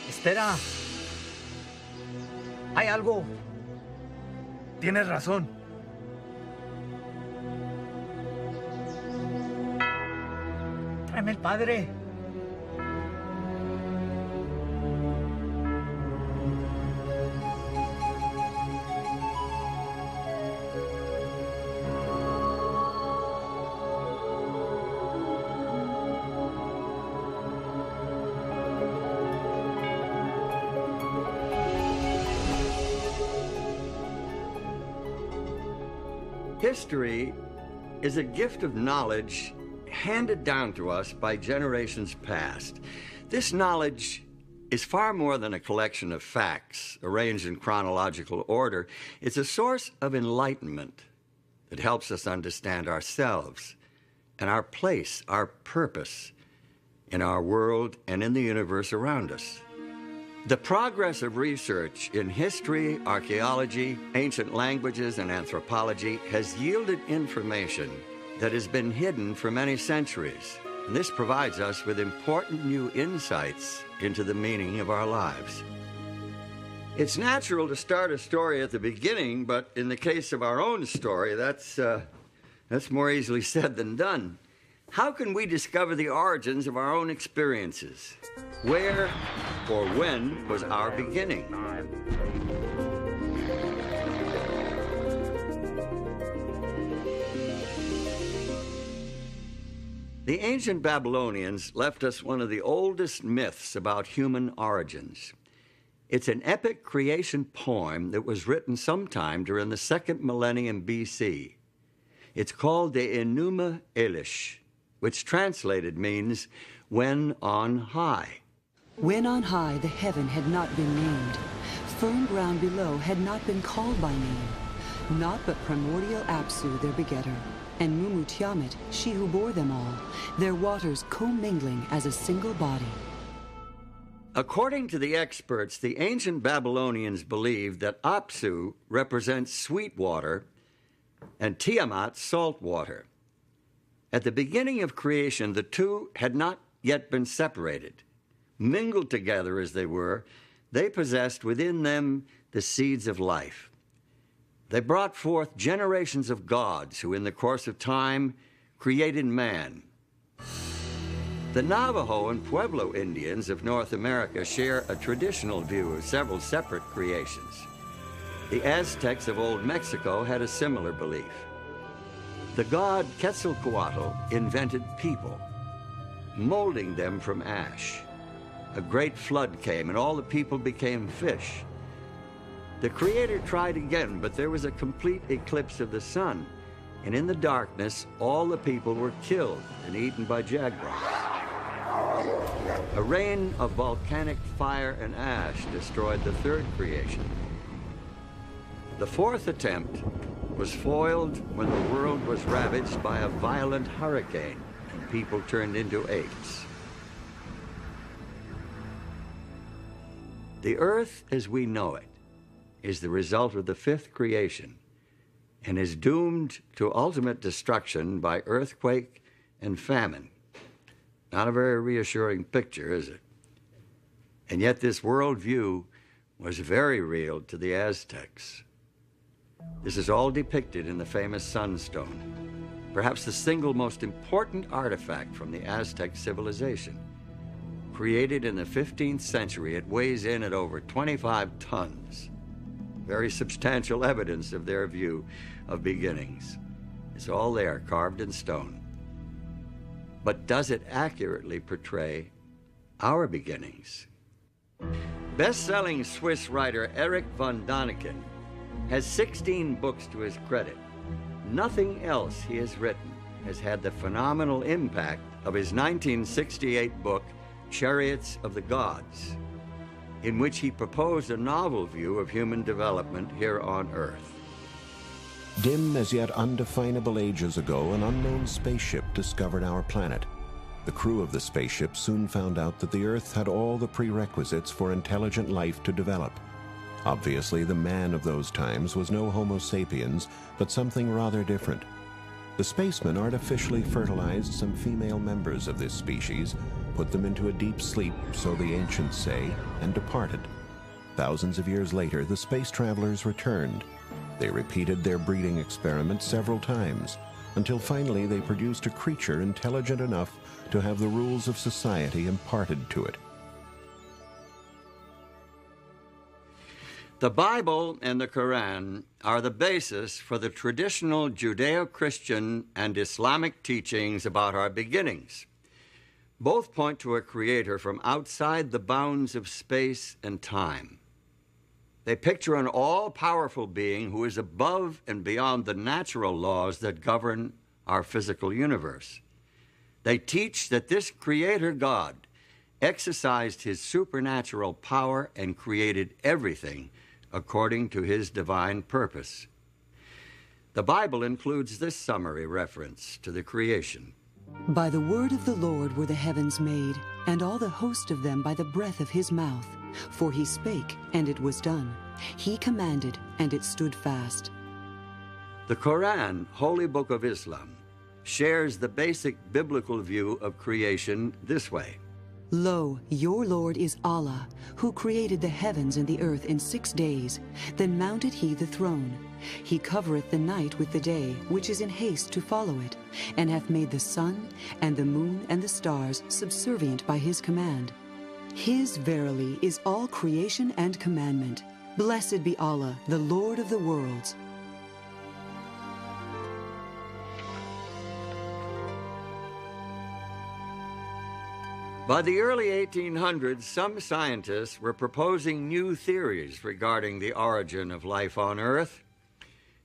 Espera. Hay algo. Tienes razón. Tráeme el padre. History is a gift of knowledge handed down to us by generations past. This knowledge is far more than a collection of facts arranged in chronological order. It's a source of enlightenment that helps us understand ourselves and our place, our purpose in our world and in the universe around us. The progress of research in history, archaeology, ancient languages, and anthropology has yielded information that has been hidden for many centuries. And this provides us with important new insights into the meaning of our lives. It's natural to start a story at the beginning, but in the case of our own story, that's more easily said than done. How can we discover the origins of our own experiences? Where or when was our beginning? The ancient Babylonians left us one of the oldest myths about human origins. It's an epic creation poem that was written sometime during the 2nd millennium BC. It's called the Enuma Elish, which translated means, when on high. When on high the heaven had not been named, firm ground below had not been called by name, not but primordial Apsu their begetter, and Mumu Tiamat, she who bore them all, their waters commingling as a single body. According to the experts, the ancient Babylonians believed that Apsu represents sweet water and Tiamat salt water. At the beginning of creation, the two had not yet been separated. Mingled together as they were, they possessed within them the seeds of life. They brought forth generations of gods who, in the course of time, created man. The Navajo and Pueblo Indians of North America share a traditional view of several separate creations. The Aztecs of Old Mexico had a similar belief. The god Quetzalcoatl invented people, molding them from ash. A great flood came, and all the people became fish. The Creator tried again, but there was a complete eclipse of the sun, and in the darkness, all the people were killed and eaten by jaguars. A rain of volcanic fire and ash destroyed the third creation. The fourth attempt was foiled when the world was ravaged by a violent hurricane, and people turned into apes. The earth as we know it is the result of the fifth creation and is doomed to ultimate destruction by earthquake and famine. Not a very reassuring picture, is it? And yet this worldview was very real to the Aztecs. This is all depicted in the famous sunstone, perhaps the single most important artifact from the Aztec civilization. Created in the 15th century, it weighs in at over 25 tons. Very substantial evidence of their view of beginnings. It's all there, carved in stone. But does it accurately portray our beginnings? Best-selling Swiss writer Erich von Däniken has 16 books to his credit. Nothing else he has written has had the phenomenal impact of his 1968 book, Chariots of the Gods, in which he proposed a novel view of human development here on Earth. Dim as yet undefinable ages ago, an unknown spaceship discovered our planet. The crew of the spaceship soon found out that the Earth had all the prerequisites for intelligent life to develop. Obviously, the man of those times was no Homo sapiens, but something rather different. The spacemen artificially fertilized some female members of this species, put them into a deep sleep, so the ancients say, and departed. Thousands of years later, the space travelers returned. They repeated their breeding experiment several times, until finally they produced a creature intelligent enough to have the rules of society imparted to it. The Bible and the Quran are the basis for the traditional Judeo-Christian and Islamic teachings about our beginnings. Both point to a creator from outside the bounds of space and time. They picture an all-powerful being who is above and beyond the natural laws that govern our physical universe. They teach that this creator God exercised his supernatural power and created everything according to his divine purpose. The Bible includes this summary reference to the creation. By the word of the Lord were the heavens made, and all the host of them by the breath of his mouth. For he spake, and it was done. He commanded, and it stood fast. The Quran, Holy Book of Islam, shares the basic biblical view of creation this way. Lo, your Lord is Allah, who created the heavens and the earth in 6 days. Then mounted he the throne. He covereth the night with the day, which is in haste to follow it, and hath made the sun, and the moon, and the stars subservient by his command. His verily is all creation and commandment. Blessed be Allah, the Lord of the worlds. By the early 1800s, some scientists were proposing new theories regarding the origin of life on Earth,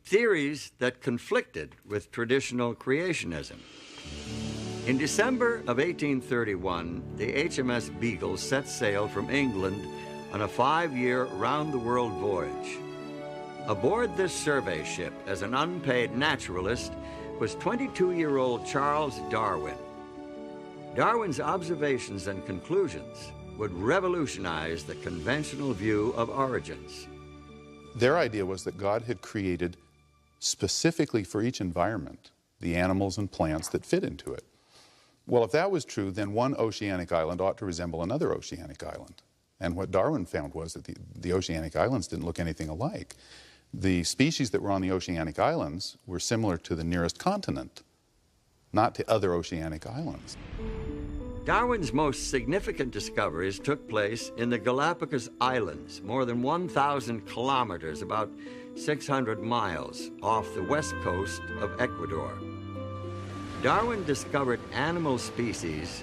theories that conflicted with traditional creationism. In December of 1831, the HMS Beagle set sail from England on a 5-year round-the-world voyage. Aboard this survey ship as an unpaid naturalist was 22-year-old Charles Darwin. Darwin's observations and conclusions would revolutionize the conventional view of origins. Their idea was that God had created specifically for each environment the animals and plants that fit into it. Well, if that was true, then one oceanic island ought to resemble another oceanic island. And what Darwin found was that the oceanic islands didn't look anything alike. The species that were on the oceanic islands were similar to the nearest continent, not to other oceanic islands. Darwin's most significant discoveries took place in the Galapagos Islands, more than 1,000 kilometers, about 600 miles off the west coast of Ecuador. Darwin discovered animal species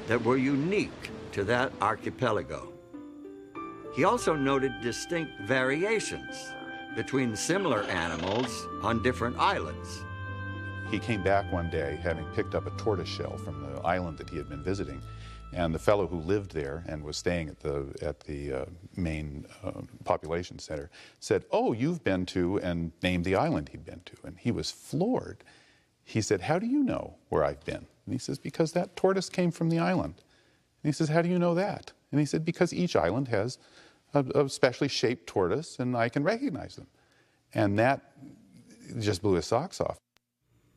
that were unique to that archipelago. He also noted distinct variations between similar animals on different islands. He came back one day having picked up a tortoise shell from the island that he had been visiting, and the fellow who lived there and was staying at the main population center said, "Oh, you've been to," and named the island he'd been to, and he was floored. He said, "How do you know where I've been?" And he says, "Because that tortoise came from the island." And he says, "How do you know that?" And he said, "Because each island has a specially shaped tortoise, and I can recognize them." And that just blew his socks off.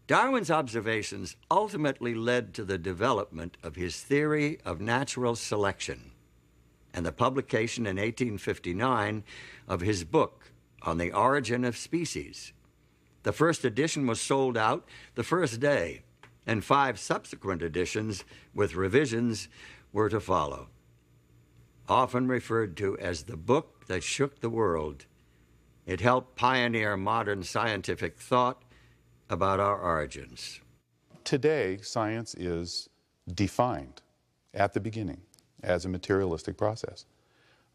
Darwin's observations ultimately led to the development of his theory of natural selection and the publication in 1859 of his book on the origin of species. The first edition was sold out the first day, and 5 subsequent editions with revisions were to follow. Often referred to as the book that shook the world, it helped pioneer modern scientific thought about our origins. Today, science is defined at the beginning as a materialistic process.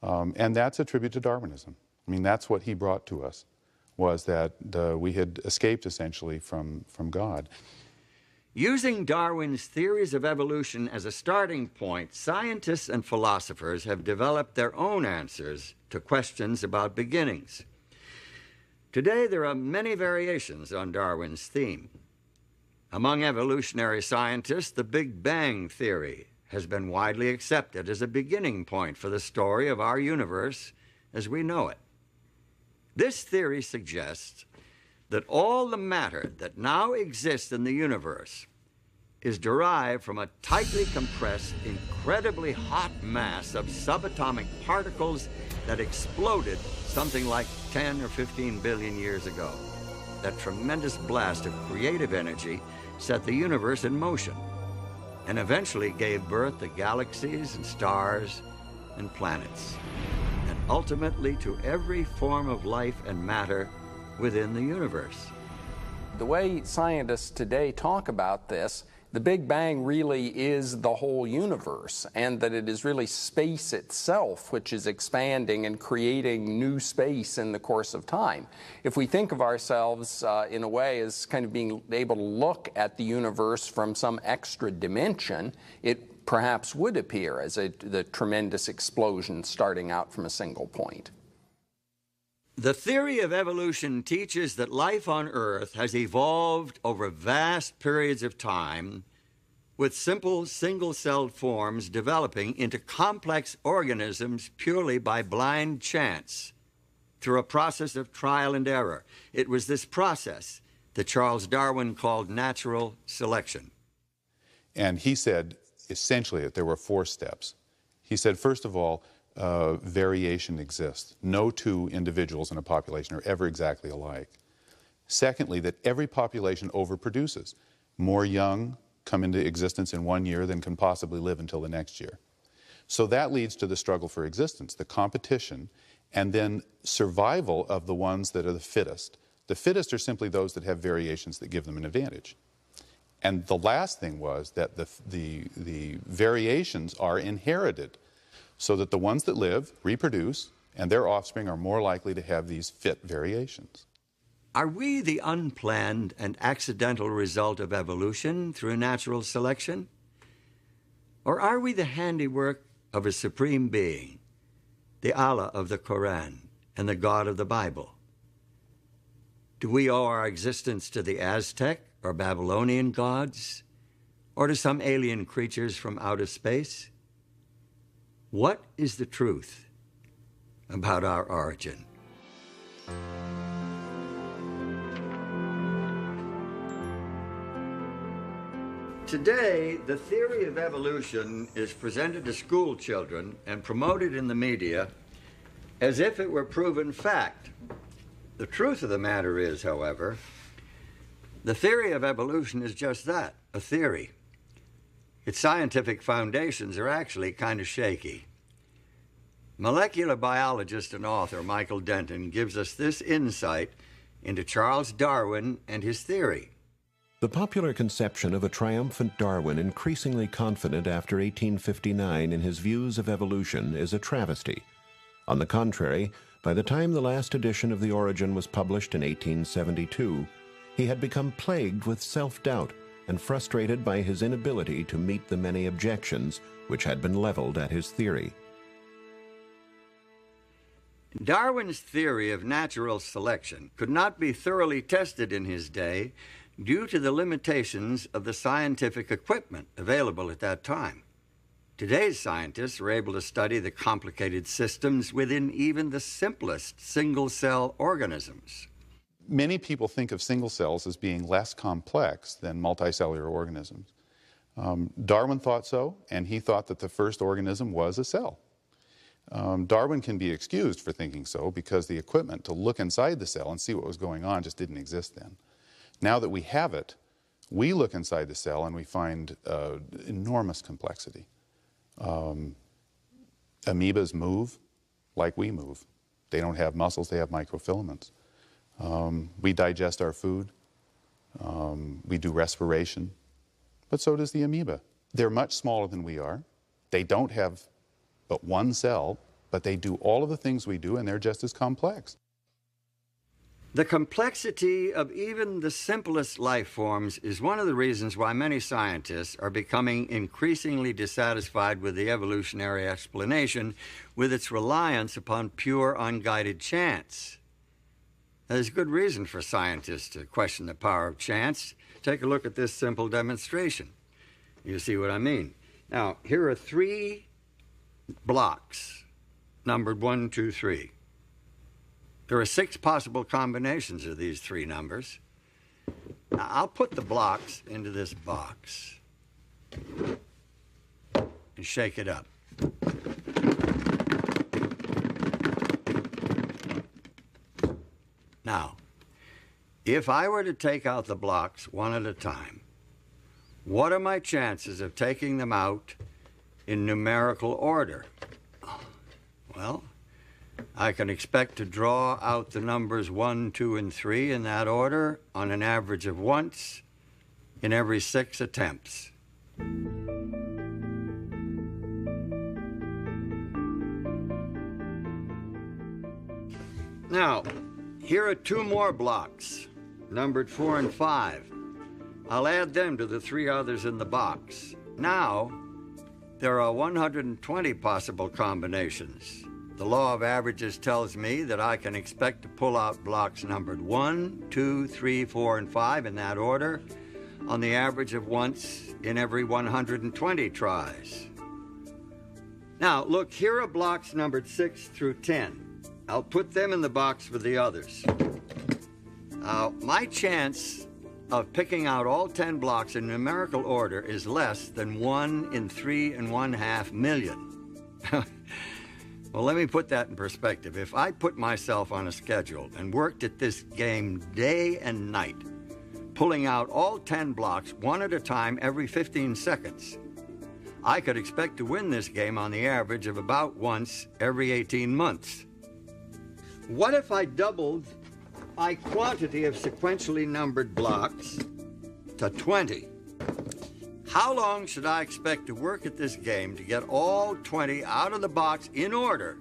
And that's a tribute to Darwinism. I mean, that's what he brought to us, was that we had escaped essentially from God. Using Darwin's theories of evolution as a starting point, scientists and philosophers have developed their own answers to questions about beginnings. Today, there are many variations on Darwin's theme. Among evolutionary scientists, the Big Bang theory has been widely accepted as a beginning point for the story of our universe as we know it. This theory suggests that all the matter that now exists in the universe is derived from a tightly compressed, incredibly hot mass of subatomic particles that exploded something like 10 or 15 billion years ago. That tremendous blast of creative energy set the universe in motion and eventually gave birth to galaxies and stars and planets, and ultimately to every form of life and matter within the universe. The way scientists today talk about this, the Big Bang really is the whole universe, and that it is really space itself which is expanding and creating new space in the course of time. If we think of ourselves in a way as kind of being able to look at the universe from some extra dimension, it perhaps would appear as the tremendous explosion starting out from a single point. The theory of evolution teaches that life on Earth has evolved over vast periods of time, with simple single-celled forms developing into complex organisms purely by blind chance, through a process of trial and error. It was this process that Charles Darwin called natural selection. And he said, essentially, that there were 4 steps. He said, first of all, variation exists. No two individuals in a population are ever exactly alike. Secondly, that every population overproduces. More young come into existence in 1 year than can possibly live until the next year. So that leads to the struggle for existence, the competition, and then survival of the ones that are the fittest. The fittest are simply those that have variations that give them an advantage. And the last thing was that the variations are inherited, so that the ones that live reproduce, and their offspring are more likely to have these fit variations. Are we the unplanned and accidental result of evolution through natural selection? Or are we the handiwork of a supreme being, the Allah of the Quran and the God of the Bible? Do we owe our existence to the Aztec or Babylonian gods, or to some alien creatures from outer space? What is the truth about our origin? Today, the theory of evolution is presented to school children and promoted in the media as if it were proven fact. The truth of the matter is, however, the theory of evolution is just that, a theory. Its scientific foundations are actually kind of shaky. Molecular biologist and author Michael Denton gives us this insight into Charles Darwin and his theory. The popular conception of a triumphant Darwin increasingly confident after 1859 in his views of evolution is a travesty. On the contrary, by the time the last edition of The Origin was published in 1872, he had become plagued with self-doubt and frustrated by his inability to meet the many objections which had been leveled at his theory. Darwin's theory of natural selection could not be thoroughly tested in his day due to the limitations of the scientific equipment available at that time. Today's scientists are able to study the complicated systems within even the simplest single-cell organisms. Many people think of single cells as being less complex than multicellular organisms. Darwin thought so, and he thought that the first organism was a cell. Darwin can be excused for thinking so because the equipment to look inside the cell and see what was going on just didn't exist then. Now that we have it, we look inside the cell and we find enormous complexity. Amoebas move like we move. They don't have muscles, they have microfilaments. We digest our food. We do respiration. But so does the amoeba. They're much smaller than we are. They don't have but one cell, but they do all of the things we do, and they're just as complex. The complexity of even the simplest life forms is one of the reasons why many scientists are becoming increasingly dissatisfied with the evolutionary explanation, with its reliance upon pure, unguided chance. There's good reason for scientists to question the power of chance. Take a look at this simple demonstration. You see what I mean. Now, here are 3 blocks, numbered 1, 2, 3. There are 6 possible combinations of these 3 numbers. Now, I'll put the blocks into this box and shake it up. Now, if I were to take out the blocks one at a time, what are my chances of taking them out in numerical order? Well, I can expect to draw out the numbers 1, 2, and 3 in that order on an average of once in every 6 attempts. Now, here are 2 more blocks, numbered 4 and 5. I'll add them to the 3 others in the box. Now, there are 120 possible combinations. The law of averages tells me that I can expect to pull out blocks numbered 1, 2, 3, 4, and 5 in that order on the average of once in every 120 tries. Now, look, here are blocks numbered 6 through 10. I'll put them in the box with the others. My chance of picking out all 10 blocks in numerical order is less than 1 in 3 1/2 million. Well, let me put that in perspective. If I put myself on a schedule and worked at this game day and night, pulling out all 10 blocks one at a time every 15 seconds, I could expect to win this game on the average of about once every 18 months. What if I doubled my quantity of sequentially numbered blocks to 20? How long should I expect to work at this game to get all 20 out of the box in order?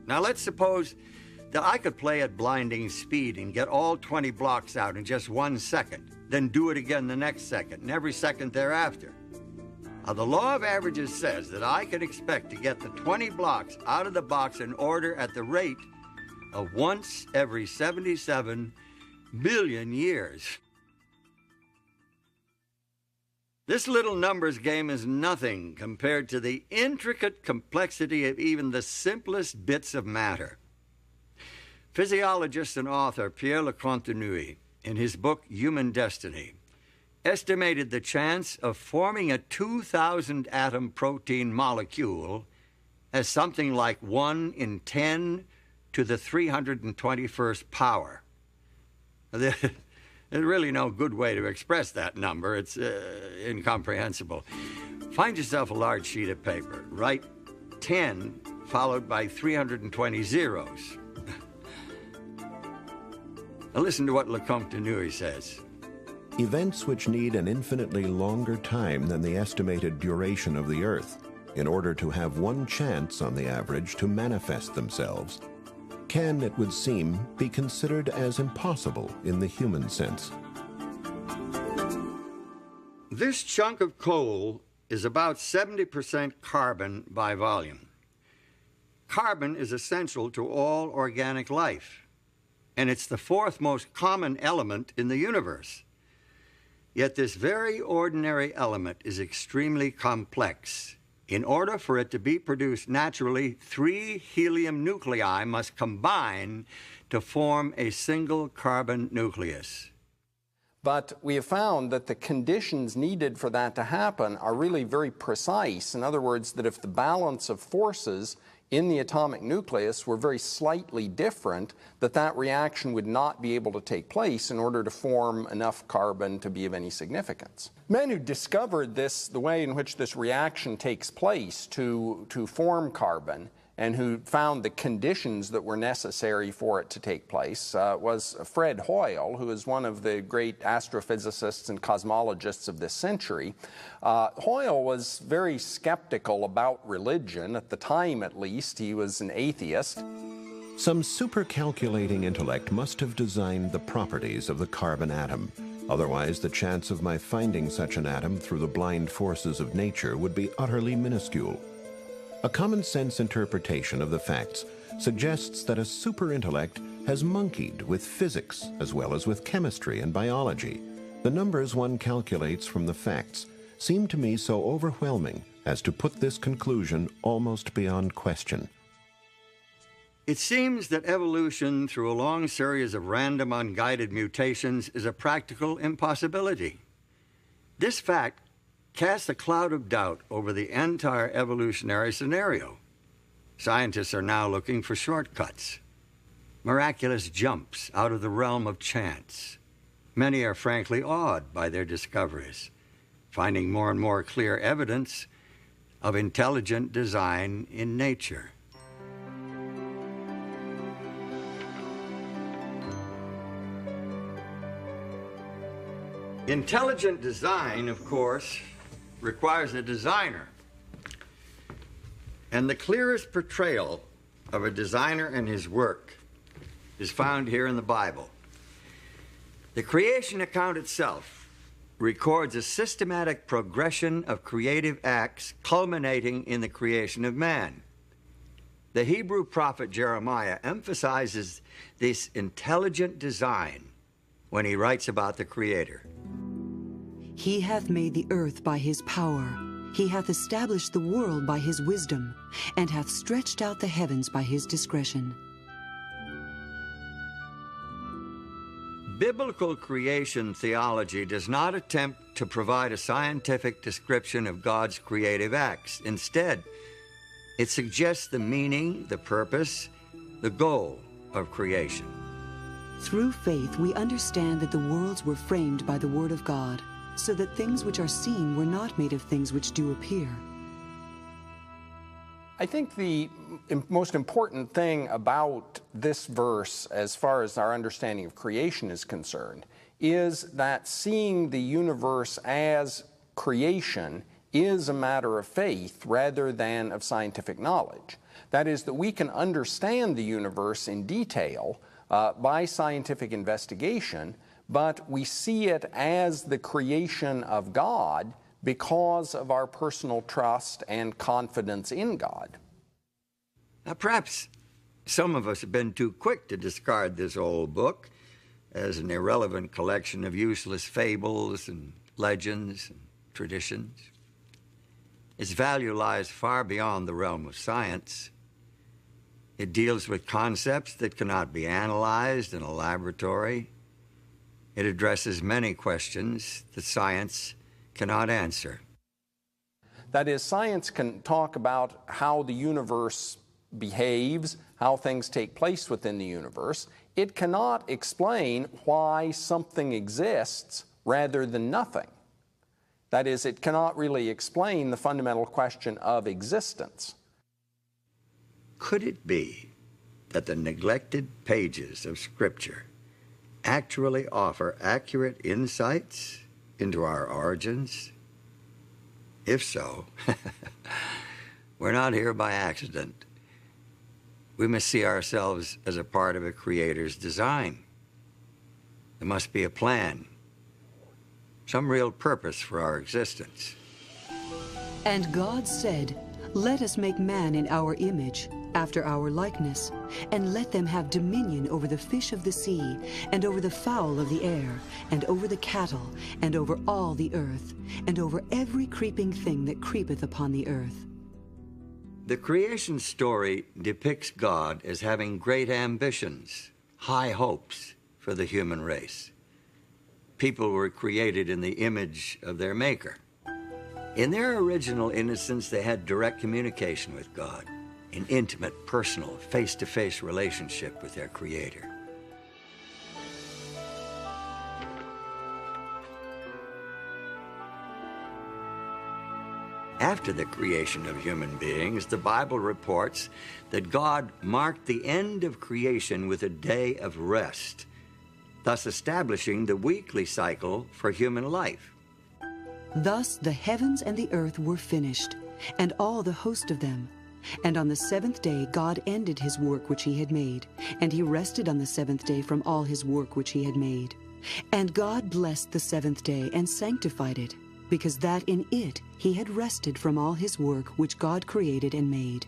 Now, let's suppose that I could play at blinding speed and get all 20 blocks out in just 1 second, then do it again the next second and every second thereafter. Now, the law of averages says that I can expect to get the 20 blocks out of the box in order at the rate of once every 77 billion years. This little numbers game is nothing compared to the intricate complexity of even the simplest bits of matter. Physiologist and author Pierre Lecontenue, in his book Human Destiny, estimated the chance of forming a 2,000 atom protein molecule as something like 1 in 10 to the 321st power. There's really no good way to express that number. It's incomprehensible. Find yourself a large sheet of paper. Write 10 followed by 320 zeros. Now listen to what Lecontenue says. Events which need an infinitely longer time than the estimated duration of the Earth in order to have one chance on the average to manifest themselves can, it would seem, be considered as impossible in the human sense. This chunk of coal is about 70% carbon by volume. Carbon is essential to all organic life, and it's the 4th most common element in the universe. Yet this very ordinary element is extremely complex. In order for it to be produced naturally, 3 helium nuclei must combine to form a single carbon nucleus. But we have found that the conditions needed for that to happen are really very precise. In other words, that if the balance of forces in the atomic nucleus were very slightly different, that reaction would not be able to take place in order to form enough carbon to be of any significance. Men who discovered this, the way in which this reaction takes place to form carbon, and who found the conditions that were necessary for it to take place was Fred Hoyle, who is one of the great astrophysicists and cosmologists of this century. Hoyle was very skeptical about religion. At the time, at least, he was an atheist. Some super-calculating intellect must have designed the properties of the carbon atom. Otherwise, the chance of my finding such an atom through the blind forces of nature would be utterly minuscule. A common-sense interpretation of the facts suggests that a super-intellect has monkeyed with physics as well as with chemistry and biology. The numbers one calculates from the facts seem to me so overwhelming as to put this conclusion almost beyond question. It seems that evolution through a long series of random unguided mutations is a practical impossibility. This fact casts a cloud of doubt over the entire evolutionary scenario. Scientists are now looking for shortcuts, miraculous jumps out of the realm of chance. Many are frankly awed by their discoveries, finding more and more clear evidence of intelligent design in nature. Intelligent design, of course, requires a designer. And the clearest portrayal of a designer and his work is found here in the Bible. The creation account itself records a systematic progression of creative acts culminating in the creation of man. The Hebrew prophet Jeremiah emphasizes this intelligent design when he writes about the Creator. He hath made the earth by his power. He hath established the world by his wisdom, and hath stretched out the heavens by his discretion. Biblical creation theology does not attempt to provide a scientific description of God's creative acts. Instead, it suggests the meaning, the purpose, the goal of creation. Through faith, we understand that the worlds were framed by the Word of God, so that things which are seen were not made of things which do appear. I think the most important thing about this verse, as far as our understanding of creation is concerned, is that seeing the universe as creation is a matter of faith rather than of scientific knowledge. That is, that we can understand the universe in detail by scientific investigation, but we see it as the creation of God because of our personal trust and confidence in God. Now, perhaps some of us have been too quick to discard this old book as an irrelevant collection of useless fables and legends and traditions. Its value lies far beyond the realm of science. It deals with concepts that cannot be analyzed in a laboratory. It addresses many questions that science cannot answer. That is, science can talk about how the universe behaves, how things take place within the universe. It cannot explain why something exists rather than nothing. That is, it cannot really explain the fundamental question of existence. Could it be that the neglected pages of Scripture actually offer accurate insights into our origins? If so, we're not here by accident. We must see ourselves as a part of a Creator's design. There must be a plan, some real purpose for our existence. And God said, "Let us make man in our image, after our likeness, and let them have dominion over the fish of the sea, and over the fowl of the air, and over the cattle, and over all the earth, and over every creeping thing that creepeth upon the earth." The creation story depicts God as having great ambitions, high hopes for the human race. People were created in the image of their Maker. In their original innocence, they had direct communication with God, an intimate, personal, face-to-face relationship with their Creator. After the creation of human beings, the Bible reports that God marked the end of creation with a day of rest, thus establishing the weekly cycle for human life. Thus the heavens and the earth were finished, and all the host of them. And on the seventh day God ended his work which he had made, and he rested on the seventh day from all his work which he had made. And God blessed the seventh day and sanctified it, because that in it he had rested from all his work which God created and made.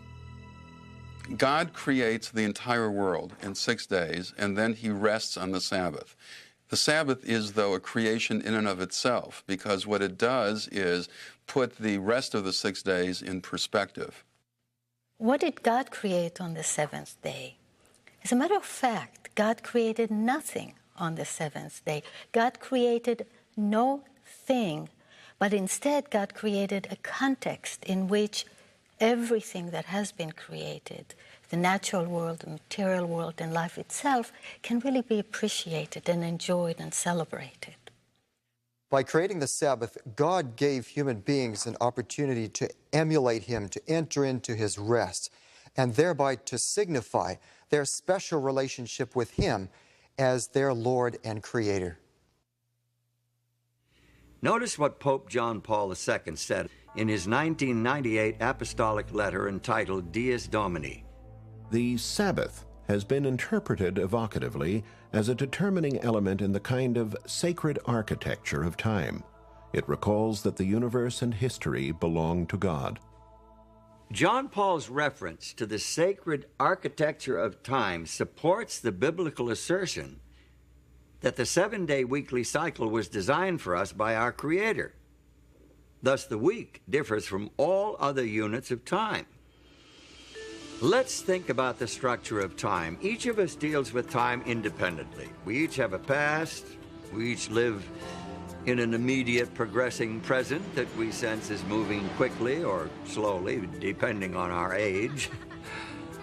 God creates the entire world in 6 days, and then he rests on the Sabbath. The Sabbath is, though, a creation in and of itself, because what it does is put the rest of the 6 days in perspective. What did God create on the seventh day? As a matter of fact, God created nothing on the seventh day. God created no thing, but instead God created a context in which everything that has been created, the natural world, the material world, and life itself, can really be appreciated and enjoyed and celebrated. By creating the Sabbath, God gave human beings an opportunity to emulate Him, to enter into His rest, and thereby to signify their special relationship with Him as their Lord and Creator. Notice what Pope John Paul II said in his 1998 apostolic letter entitled Dies Domini. The Sabbath has been interpreted evocatively as a determining element in the kind of sacred architecture of time. It recalls that the universe and history belong to God. John Paul's reference to the sacred architecture of time supports the biblical assertion that the 7-day weekly cycle was designed for us by our Creator. Thus, the week differs from all other units of time. Let's think about the structure of time. Each of us deals with time independently. We each have a past. We each live in an immediate progressing present that we sense is moving quickly or slowly, depending on our age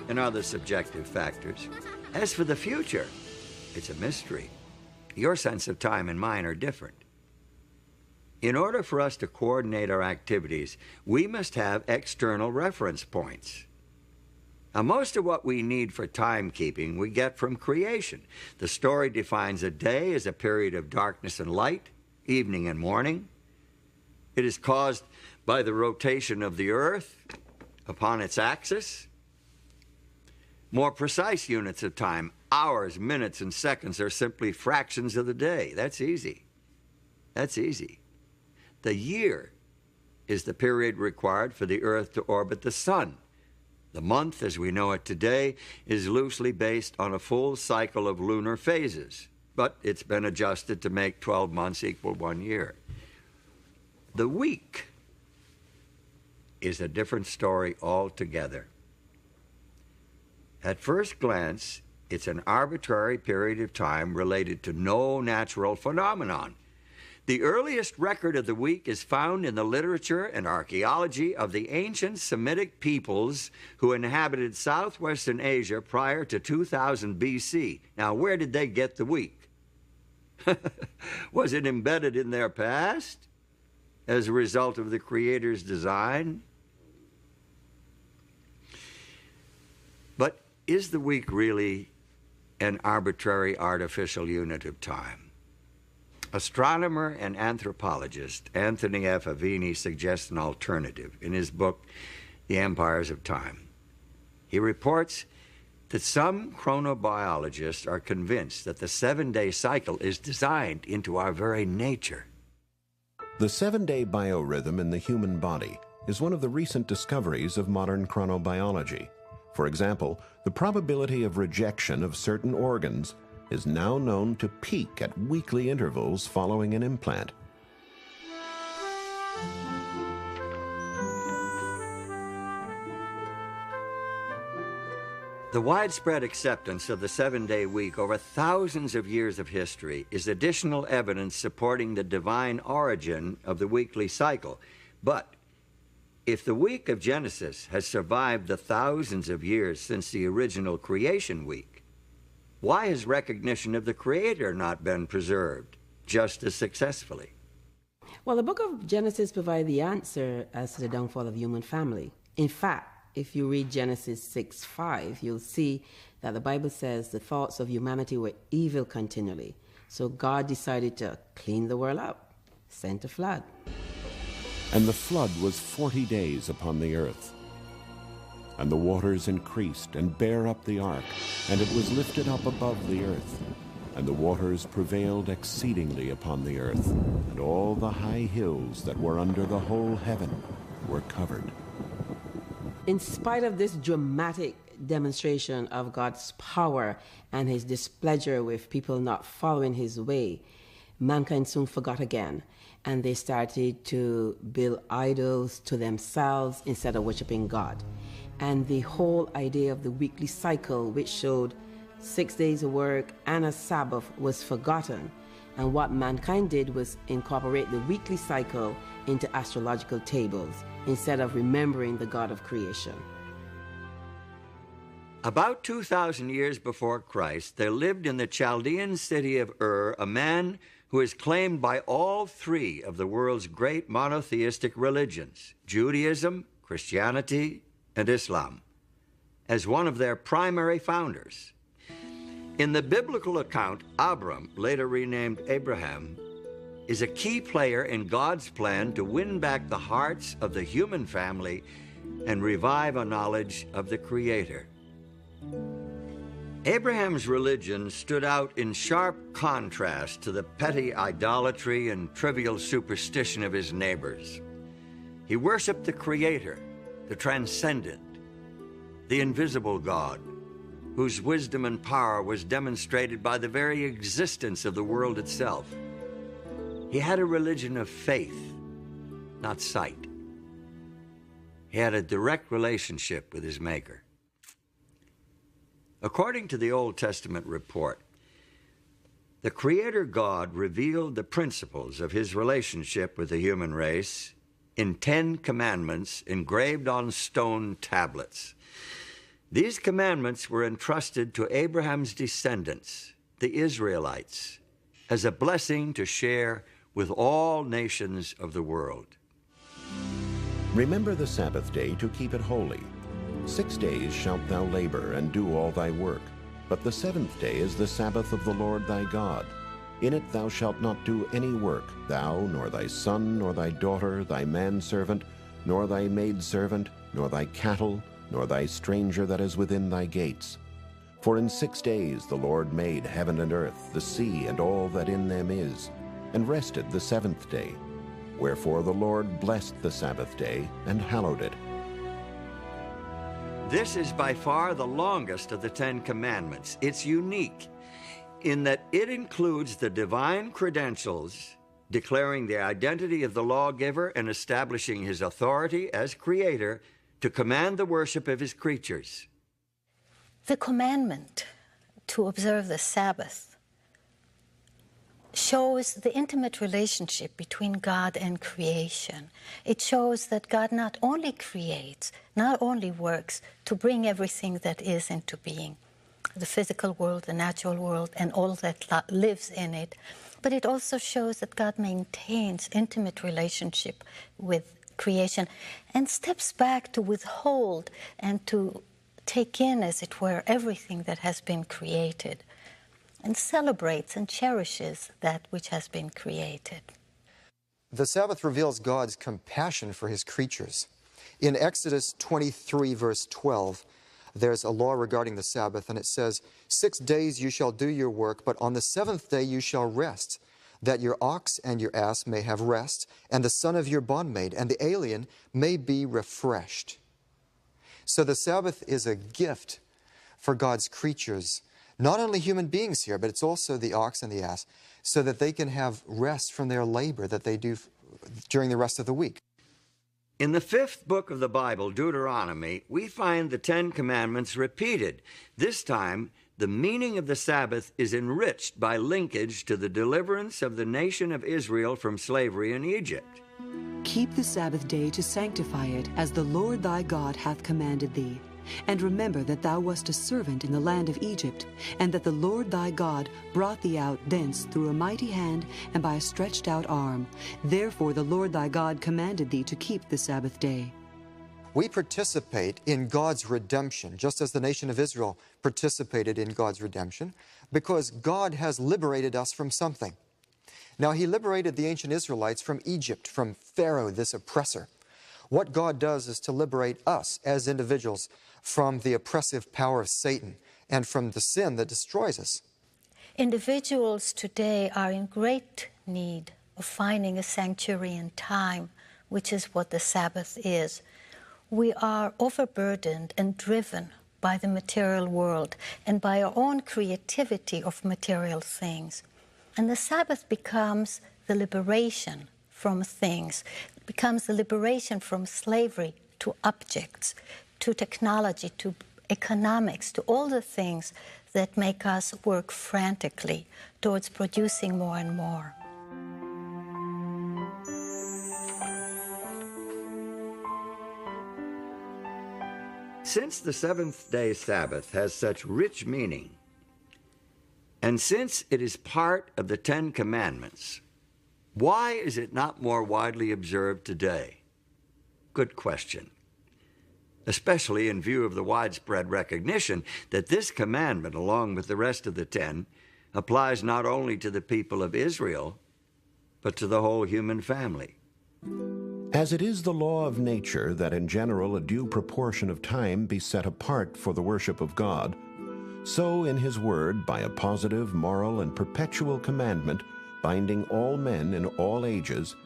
and other subjective factors. As for the future, it's a mystery. Your sense of time and mine are different. In order for us to coordinate our activities, we must have external reference points. Now, most of what we need for timekeeping we get from creation. The story defines a day as a period of darkness and light, evening and morning. It is caused by the rotation of the earth upon its axis. More precise units of time, hours, minutes, and seconds, are simply fractions of the day. That's easy. That's easy. The year is the period required for the earth to orbit the sun. The month, as we know it today, is loosely based on a full cycle of lunar phases, but it's been adjusted to make 12 months equal 1 year. The week is a different story altogether. At first glance, it's an arbitrary period of time related to no natural phenomenon. The earliest record of the week is found in the literature and archaeology of the ancient Semitic peoples who inhabited southwestern Asia prior to 2000 BC. Now, where did they get the week? Was it embedded in their past as a result of the Creator's design? But is the week really an arbitrary artificial unit of time? Astronomer and anthropologist Anthony F. Avini suggests an alternative in his book, The Empires of Time. He reports that some chronobiologists are convinced that the 7-day cycle is designed into our very nature. The 7-day biorhythm in the human body is one of the recent discoveries of modern chronobiology. For example, the probability of rejection of certain organs is now known to peak at weekly intervals following an implant. The widespread acceptance of the 7-day week over thousands of years of history is additional evidence supporting the divine origin of the weekly cycle. But if the week of Genesis has survived the thousands of years since the original creation week, why has recognition of the Creator not been preserved just as successfully? Well, the book of Genesis provides the answer as to the downfall of the human family. In fact, if you read Genesis 6:5, you'll see that the Bible says the thoughts of humanity were evil continually. So God decided to clean the world up, sent a flood. And the flood was 40 days upon the earth. And the waters increased and bare up the ark, and it was lifted up above the earth. And the waters prevailed exceedingly upon the earth, and all the high hills that were under the whole heaven were covered. In spite of this dramatic demonstration of God's power and his displeasure with people not following his way, mankind soon forgot again, and they started to build idols to themselves instead of worshiping God. And the whole idea of the weekly cycle, which showed 6 days of work and a Sabbath was forgotten, and what mankind did was incorporate the weekly cycle into astrological tables instead of remembering the God of creation. About 2,000 years before Christ, there lived in the Chaldean city of Ur a man who is claimed by all three of the world's great monotheistic religions, Judaism, Christianity, and Islam, as one of their primary founders. In the biblical account, Abram, later renamed Abraham, is a key player in God's plan to win back the hearts of the human family and revive a knowledge of the Creator. Abraham's religion stood out in sharp contrast to the petty idolatry and trivial superstition of his neighbors. He worshiped the Creator, the transcendent, the invisible God, whose wisdom and power was demonstrated by the very existence of the world itself. He had a religion of faith, not sight. He had a direct relationship with his Maker. According to the Old Testament report, the Creator God revealed the principles of his relationship with the human race in 10 commandments engraved on stone tablets. These commandments were entrusted to Abraham's descendants, the Israelites, as a blessing to share with all nations of the world. Remember the Sabbath day to keep it holy. 6 days shalt thou labor and do all thy work, but the 7th day is the Sabbath of the Lord thy God. In it thou shalt not do any work, thou, nor thy son, nor thy daughter, thy manservant, nor thy maidservant, nor thy cattle, nor thy stranger that is within thy gates. For in 6 days the Lord made heaven and earth, the sea, and all that in them is, and rested the 7th day. Wherefore the Lord blessed the Sabbath day, and hallowed it. This is by far the longest of the 10 Commandments. It's unique in that it includes the divine credentials declaring the identity of the lawgiver and establishing his authority as creator to command the worship of his creatures. The commandment to observe the Sabbath shows the intimate relationship between God and creation. It shows that God not only creates, not only works to bring everything that is into being, the physical world, the natural world, and all that lives in it, but it also shows that God maintains intimate relationship with creation and steps back to withhold and to take in, as it were, everything that has been created, and celebrates and cherishes that which has been created. The Sabbath reveals God's compassion for his creatures. In Exodus 23, verse 12, there's a law regarding the Sabbath, and it says, 6 days you shall do your work, but on the 7th day you shall rest, that your ox and your ass may have rest, and the son of your bondmaid and the alien may be refreshed. So the Sabbath is a gift for God's creatures, not only human beings here, but it's also the ox and the ass, so that they can have rest from their labor that they do during the rest of the week. In the 5th book of the Bible, Deuteronomy, we find the 10 Commandments repeated. This time, the meaning of the Sabbath is enriched by linkage to the deliverance of the nation of Israel from slavery in Egypt. Keep the Sabbath day to sanctify it, as the Lord thy God hath commanded thee. And remember that thou wast a servant in the land of Egypt, and that the Lord thy God brought thee out thence through a mighty hand and by a stretched out arm. Therefore the Lord thy God commanded thee to keep the Sabbath day. We participate in God's redemption, just as the nation of Israel participated in God's redemption, because God has liberated us from something. Now, he liberated the ancient Israelites from Egypt, from Pharaoh, this oppressor. What God does is to liberate us as individuals from the oppressive power of Satan and from the sin that destroys us. Individuals today are in great need of finding a sanctuary in time, which is what the Sabbath is. We are overburdened and driven by the material world and by our own creativity of material things. And the Sabbath becomes the liberation from things, becomes the liberation from slavery to objects, to technology, to economics, to all the things that make us work frantically towards producing more and more. Since the seventh-day Sabbath has such rich meaning, and since it is part of the Ten Commandments, why is it not more widely observed today? Good question, especially in view of the widespread recognition that this commandment, along with the rest of the 10, applies not only to the people of Israel, but to the whole human family. As it is the law of nature that in general a due proportion of time be set apart for the worship of God, so in his word, by a positive, moral, and perpetual commandment, binding all men in all ages,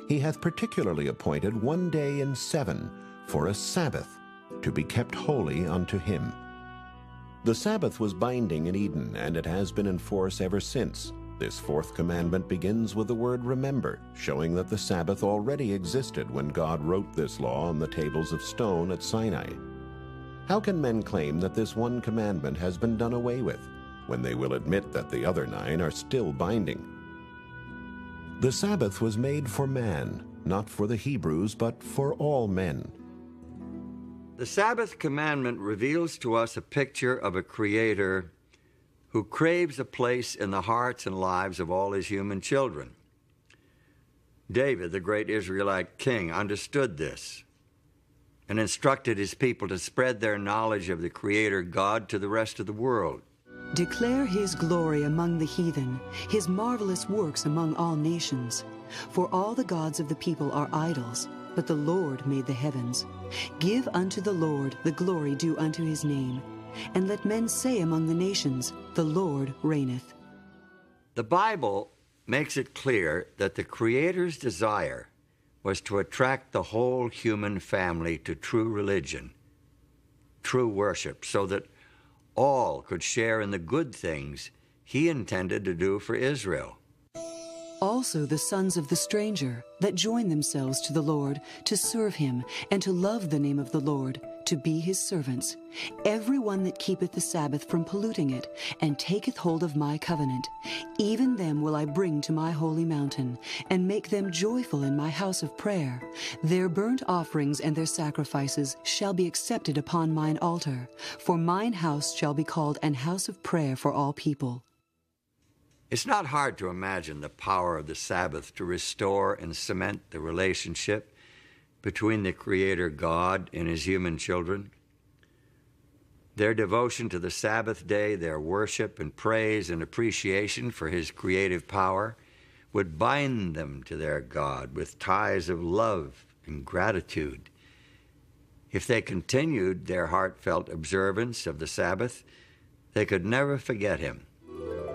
he hath particularly appointed one day in 7 for a Sabbath, to be kept holy unto him. The Sabbath was binding in Eden, and it has been in force ever since. This fourth commandment begins with the word remember, showing that the Sabbath already existed when God wrote this law on the tables of stone at Sinai. How can men claim that this one commandment has been done away with, when they will admit that the other 9 are still binding? The Sabbath was made for man, not for the Hebrews, but for all men. The Sabbath commandment reveals to us a picture of a Creator who craves a place in the hearts and lives of all his human children. David, the great Israelite king, understood this and instructed his people to spread their knowledge of the Creator God to the rest of the world. Declare his glory among the heathen, his marvelous works among all nations. For all the gods of the people are idols, but the Lord made the heavens. Give unto the Lord the glory due unto his name, and let men say among the nations, the Lord reigneth. The Bible makes it clear that the Creator's desire was to attract the whole human family to true religion, true worship, so that all could share in the good things he intended to do for Israel. Also the sons of the stranger that join themselves to the Lord, to serve him, and to love the name of the Lord, to be his servants. Every one that keepeth the Sabbath from polluting it, and taketh hold of my covenant, even them will I bring to my holy mountain, and make them joyful in my house of prayer. Their burnt offerings and their sacrifices shall be accepted upon mine altar, for mine house shall be called an house of prayer for all people. It's not hard to imagine the power of the Sabbath to restore and cement the relationship between the Creator God and his human children. Their devotion to the Sabbath day, their worship and praise and appreciation for his creative power would bind them to their God with ties of love and gratitude. If they continued their heartfelt observance of the Sabbath, they could never forget him.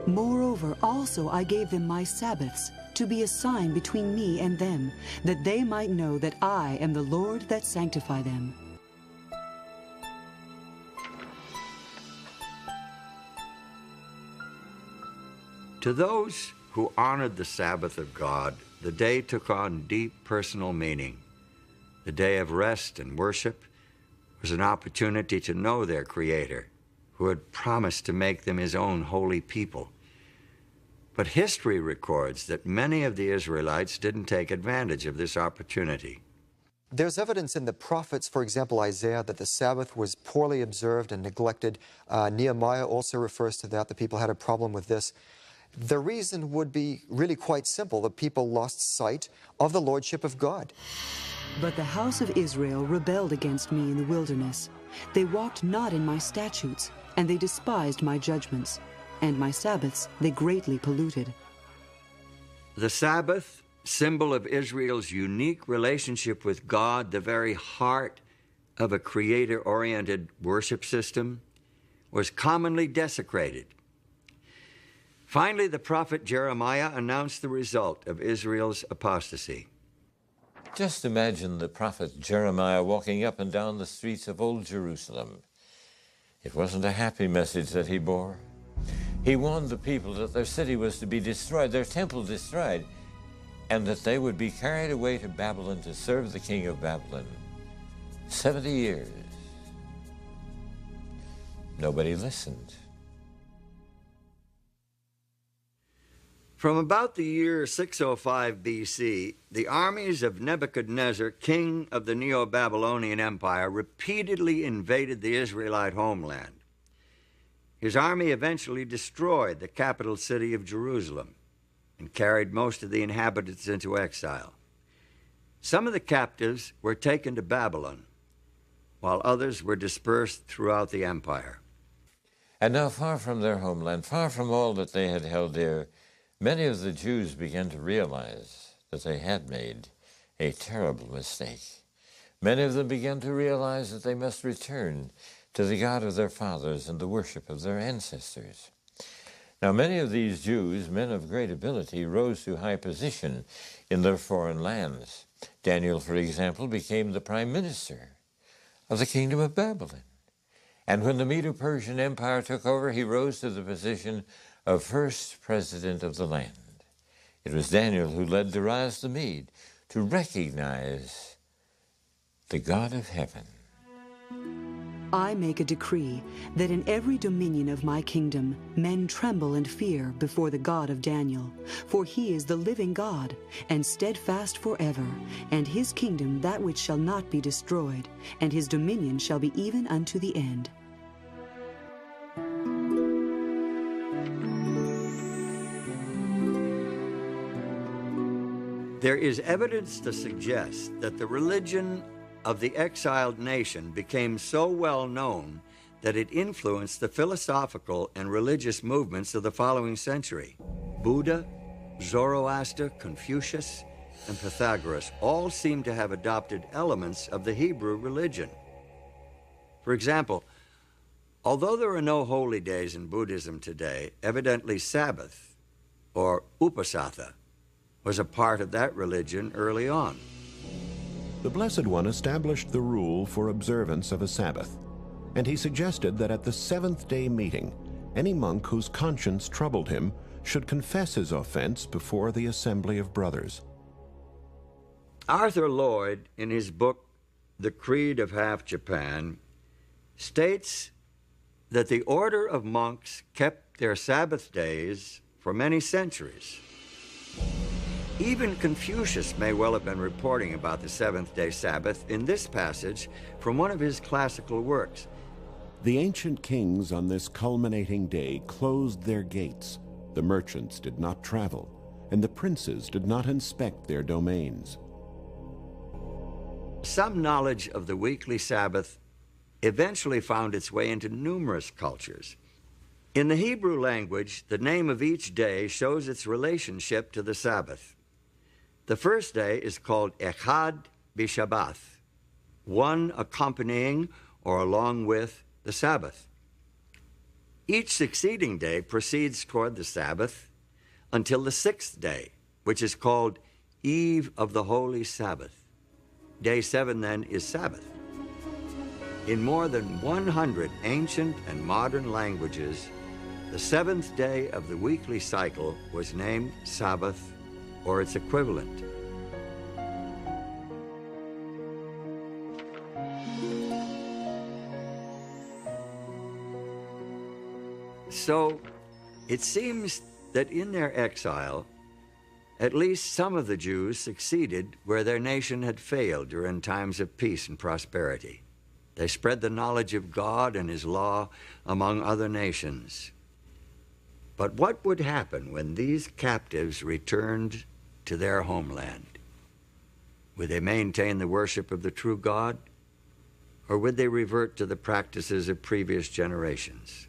Moreover, also I gave them my Sabbaths, to be a sign between me and them, that they might know that I am the Lord that sanctify them. To those who honored the Sabbath of God, the day took on deep personal meaning. The day of rest and worship was an opportunity to know their Creator, who had promised to make them his own holy people. But history records that many of the Israelites didn't take advantage of this opportunity. There's evidence in the prophets, for example, Isaiah, that the Sabbath was poorly observed and neglected. Nehemiah also refers to that. The people had a problem with this. The reason would be really quite simple. The people lost sight of the lordship of God. But the house of Israel rebelled against me in the wilderness. They walked not in my statutes, and they despised my judgments, and my Sabbaths they greatly polluted. The Sabbath, symbol of Israel's unique relationship with God, the very heart of a Creator-oriented worship system, was commonly desecrated. Finally, the prophet Jeremiah announced the result of Israel's apostasy. Just imagine the prophet Jeremiah walking up and down the streets of Old Jerusalem. It wasn't a happy message that he bore. He warned the people that their city was to be destroyed, their temple destroyed, and that they would be carried away to Babylon to serve the king of Babylon. 70 years. Nobody listened. From about the year 605 BC, the armies of Nebuchadnezzar, king of the Neo-Babylonian Empire, repeatedly invaded the Israelite homeland. His army eventually destroyed the capital city of Jerusalem and carried most of the inhabitants into exile. Some of the captives were taken to Babylon, while others were dispersed throughout the empire. And now, far from their homeland, far from all that they had held dear, many of the Jews began to realize that they had made a terrible mistake. Many of them began to realize that they must return to the God of their fathers and the worship of their ancestors. Now, many of these Jews, men of great ability, rose to high position in their foreign lands. Daniel, for example, became the prime minister of the kingdom of Babylon. And when the Medo-Persian Empire took over, he rose to the position of first president of the land. It was Daniel who led Darius the Mede to recognize the God of heaven. I make a decree that in every dominion of my kingdom men tremble and fear before the God of Daniel, for he is the living God, and steadfast forever, and his kingdom that which shall not be destroyed, and his dominion shall be even unto the end. There is evidence to suggest that the religion of the exiled nation became so well known that it influenced the philosophical and religious movements of the following century. Buddha, Zoroaster, Confucius, and Pythagoras all seem to have adopted elements of the Hebrew religion. For example, although there are no holy days in Buddhism today, evidently Sabbath, or Upasatha, was a part of that religion early on. The Blessed One established the rule for observance of a Sabbath, and he suggested that at the seventh-day meeting, any monk whose conscience troubled him should confess his offense before the assembly of brothers. Arthur Lloyd, in his book, The Creed of Half Japan, states that the order of monks kept their Sabbath days for many centuries. Even Confucius may well have been reporting about the seventh-day Sabbath in this passage from one of his classical works. The ancient kings on this culminating day closed their gates. The merchants did not travel, and the princes did not inspect their domains. Some knowledge of the weekly Sabbath eventually found its way into numerous cultures. In the Hebrew language, the name of each day shows its relationship to the Sabbath. The first day is called Echad B'Shabbath, one accompanying or along with the Sabbath. Each succeeding day proceeds toward the Sabbath until the sixth day, which is called Eve of the Holy Sabbath. Day 7 then is Sabbath. In more than 100 ancient and modern languages, the seventh day of the weekly cycle was named Sabbath or its equivalent. So, it seems that in their exile, at least some of the Jews succeeded where their nation had failed during times of peace and prosperity. They spread the knowledge of God and His law among other nations. But what would happen when these captives returned to their homeland? Would they maintain the worship of the true God, or would they revert to the practices of previous generations?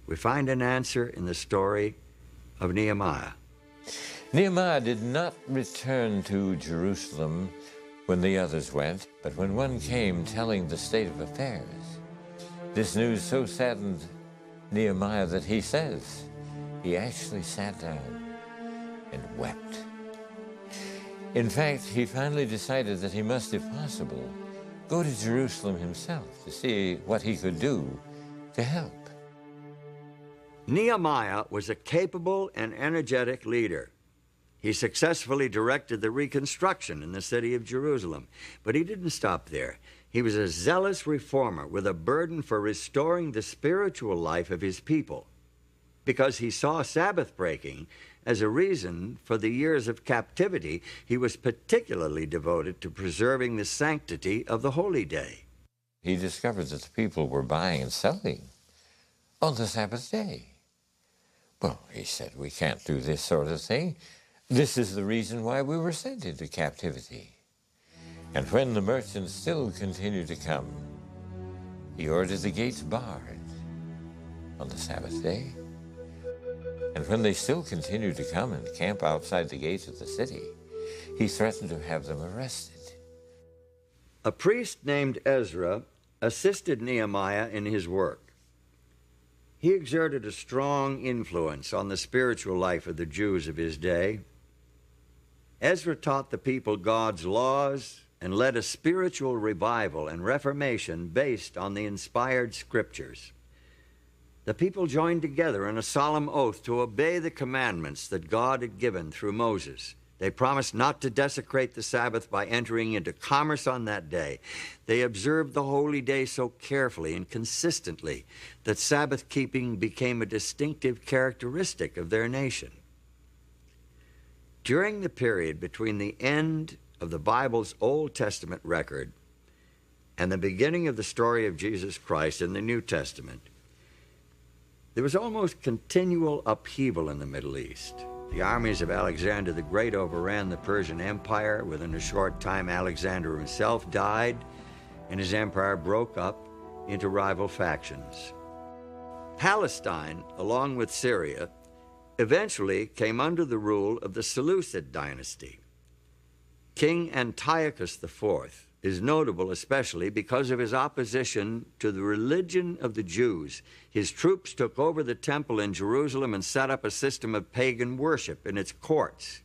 We find an answer in the story of Nehemiah. Nehemiah did not return to Jerusalem when the others went, but when one came telling the state of affairs. This news so saddened Nehemiah that he says he actually sat down and wept. In fact, he finally decided that he must, if possible, go to Jerusalem himself to see what he could do to help. Nehemiah was a capable and energetic leader. He successfully directed the reconstruction in the city of Jerusalem, but he didn't stop there. He was a zealous reformer with a burden for restoring the spiritual life of his people, because he saw Sabbath breaking as a reason for the years of captivity. He was particularly devoted to preserving the sanctity of the holy day. He discovered that the people were buying and selling on the Sabbath day. Well, he said, we can't do this sort of thing. This is the reason why we were sent into captivity. And when the merchants still continued to come, he ordered the gates barred on the Sabbath day. And when they still continued to come and camp outside the gates of the city, he threatened to have them arrested. A priest named Ezra assisted Nehemiah in his work. He exerted a strong influence on the spiritual life of the Jews of his day. Ezra taught the people God's laws and led a spiritual revival and reformation based on the inspired scriptures. The people joined together in a solemn oath to obey the commandments that God had given through Moses. They promised not to desecrate the Sabbath by entering into commerce on that day. They observed the holy day so carefully and consistently that Sabbath keeping became a distinctive characteristic of their nation. During the period between the end of the Bible's Old Testament record and the beginning of the story of Jesus Christ in the New Testament, there was almost continual upheaval in the Middle East. The armies of Alexander the Great overran the Persian Empire. Within a short time, Alexander himself died, and his empire broke up into rival factions. Palestine, along with Syria, eventually came under the rule of the Seleucid dynasty. King Antiochus IV is notable especially because of his opposition to the religion of the Jews. His troops took over the temple in Jerusalem and set up a system of pagan worship in its courts.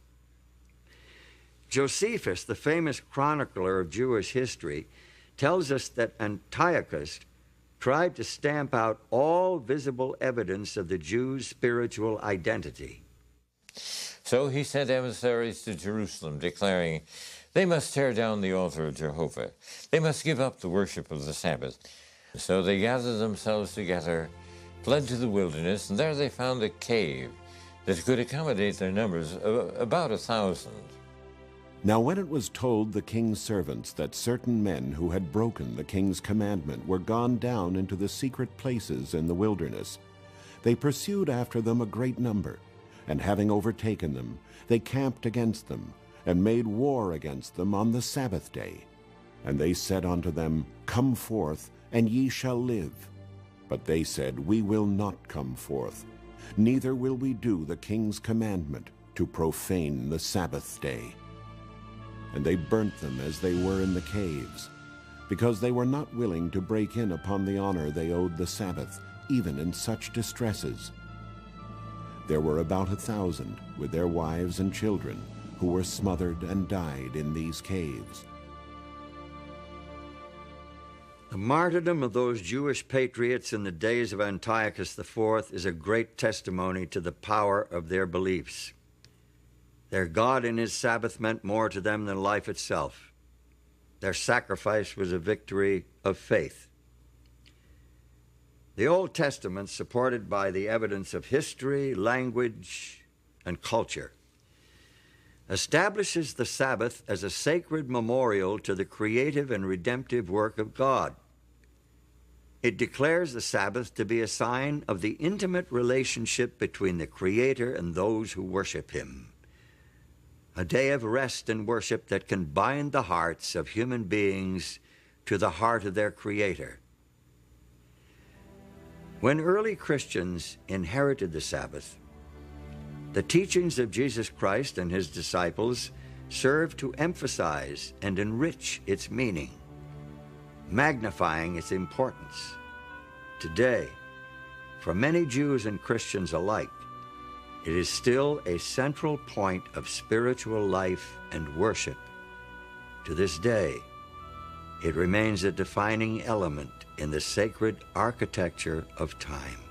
Josephus, the famous chronicler of Jewish history, tells us that Antiochus tried to stamp out all visible evidence of the Jews' spiritual identity. So he sent emissaries to Jerusalem, declaring, they must tear down the altar of Jehovah. They must give up the worship of the Sabbath. So they gathered themselves together, fled to the wilderness, and there they found a cave that could accommodate their numbers, about 1,000. Now when it was told the king's servants that certain men who had broken the king's commandment were gone down into the secret places in the wilderness, they pursued after them a great number, and having overtaken them, they camped against them, and made war against them on the Sabbath day. And they said unto them, Come forth, and ye shall live. But they said, We will not come forth, neither will we do the king's commandment to profane the Sabbath day. And they burnt them as they were in the caves, because they were not willing to break in upon the honor they owed the Sabbath, even in such distresses. There were about 1,000, with their wives and children, who were smothered and died in these caves. The martyrdom of those Jewish patriots in the days of Antiochus IV is a great testimony to the power of their beliefs. Their God and his Sabbath meant more to them than life itself. Their sacrifice was a victory of faith. The Old Testament, supported by the evidence of history, language, and culture, establishes the Sabbath as a sacred memorial to the creative and redemptive work of God. It declares the Sabbath to be a sign of the intimate relationship between the Creator and those who worship him, a day of rest and worship that can bind the hearts of human beings to the heart of their Creator. When early Christians inherited the Sabbath, the teachings of Jesus Christ and his disciples served to emphasize and enrich its meaning, magnifying its importance. Today, for many Jews and Christians alike, it is still a central point of spiritual life and worship. To this day, it remains a defining element in the sacred architecture of time.